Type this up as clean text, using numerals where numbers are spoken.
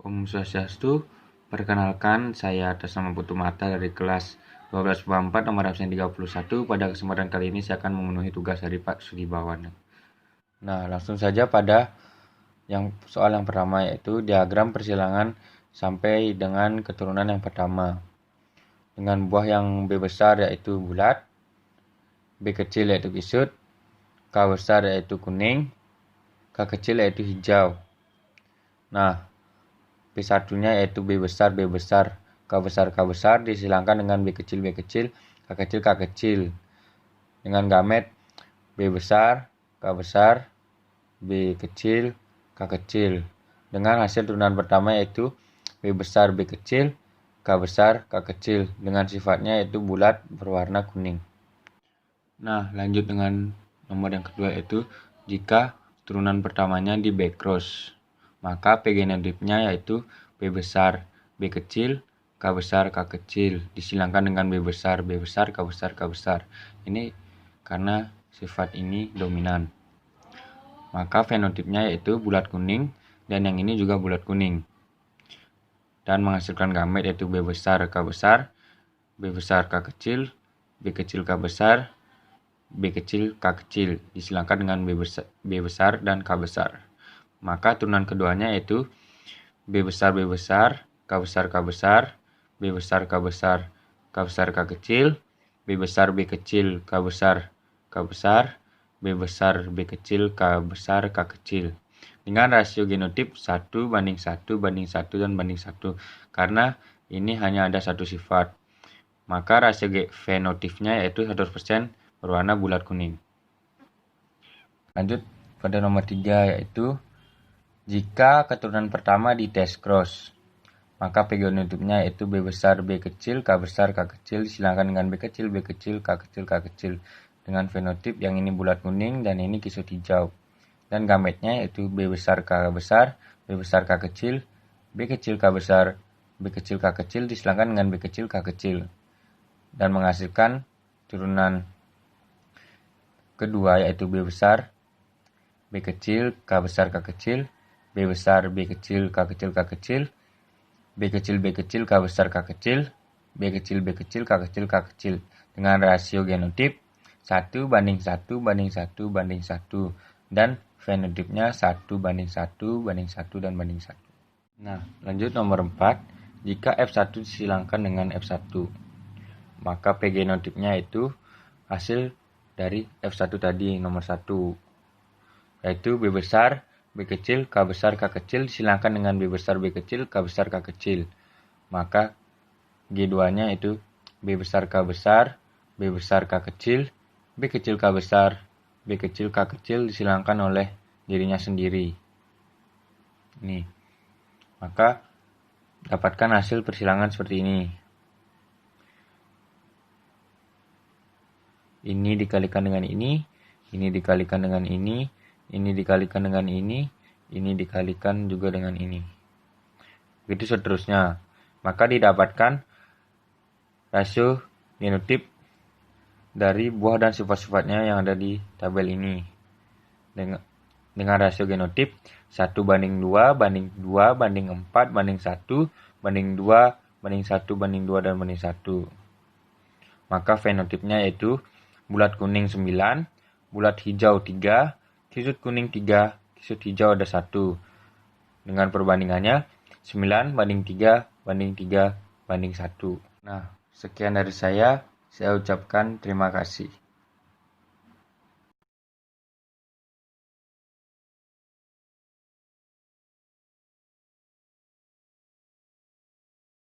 Om Swastiastu, perkenalkan saya atas nama Putu Mata dari kelas 12/4 nomor absen 31. Pada kesempatan kali ini saya akan memenuhi tugas dari Pak Sudibawan. Nah, langsung saja pada soal yang pertama, yaitu diagram persilangan sampai dengan keturunan yang pertama. Dengan buah yang B besar yaitu bulat, B kecil yaitu kisut, K besar yaitu kuning, K kecil yaitu hijau. Nah, B1-nya yaitu B besar, B besar, K besar, K besar disilangkan dengan B kecil, B kecil, K kecil, K kecil. Dengan gamet B besar, K besar, B kecil, K kecil. Dengan hasil turunan pertama yaitu B besar, B kecil, K besar, K kecil. Dengan sifatnya yaitu bulat berwarna kuning. Nah, lanjut dengan nomor yang kedua, yaitu jika turunan pertamanya di B cross, maka P genotipnya yaitu B besar, B kecil, K besar, K kecil disilangkan dengan B besar, B besar, K besar, K besar. Ini karena sifat ini dominan. Maka fenotipnya yaitu bulat kuning, dan yang ini juga bulat kuning. Dan menghasilkan gamet yaitu B besar, K besar, B besar, K kecil, B kecil, K besar, B kecil, K kecil disilangkan dengan B besar dan K besar. Maka turunan keduanya yaitu B besar, B besar, K besar, K besar, B besar, K besar, K besar, K kecil, B besar, B kecil, K besar, K besar, B besar, B kecil, K besar, K kecil. Dengan rasio genotip 1:1:1 dan banding 1. Karena ini hanya ada satu sifat. Maka rasio fenotipnya yaitu 100% berwarna bulat kuning. Lanjut pada nomor 3, yaitu jika keturunan pertama di test cross, maka P genotipnya yaitu B besar, B kecil, K besar, K kecil disilangkan dengan B kecil, B kecil, K kecil, K kecil. Dengan fenotip yang ini bulat kuning dan ini kisut hijau. Dan gametnya yaitu B besar, K besar, B besar, K kecil, B kecil, K besar, B kecil, K kecil disilangkan dengan B kecil, K kecil. Dan menghasilkan turunan kedua yaitu B besar, B kecil, K besar, K kecil, B besar, B kecil, K kecil, K kecil, B kecil, B kecil, K besar, K kecil, B kecil, B kecil, K kecil, K kecil. Dengan rasio genotip 1:1:1:1 dan fenotipnya 1:1:1 dan banding 1. Nah, lanjut nomor 4. Jika F1 disilangkan dengan F1, maka P genotipnya itu hasil dari F1 tadi, nomor 1, yaitu B besar, B kecil, K besar, K kecil disilangkan dengan B besar, B kecil, K besar, K kecil. Maka G2-nya itu B besar, K besar, B besar, K kecil, B kecil, K besar, B kecil, K kecil disilangkan oleh dirinya sendiri. Nih. Maka dapatkan hasil persilangan seperti ini. Ini dikalikan dengan ini dikalikan dengan ini dikalikan dengan ini dikalikan juga dengan ini. Begitu seterusnya. Maka didapatkan rasio genotip dari buah dan sifat-sifatnya yang ada di tabel ini. Dengan rasio genotip 1:2:2:4:1:1:2 dan maka fenotipnya yaitu bulat kuning 9, bulat hijau 3, kisut kuning 3, kisut hijau ada 1. Dengan perbandingannya 9:3:3:1. Nah, sekian dari saya ucapkan terima kasih.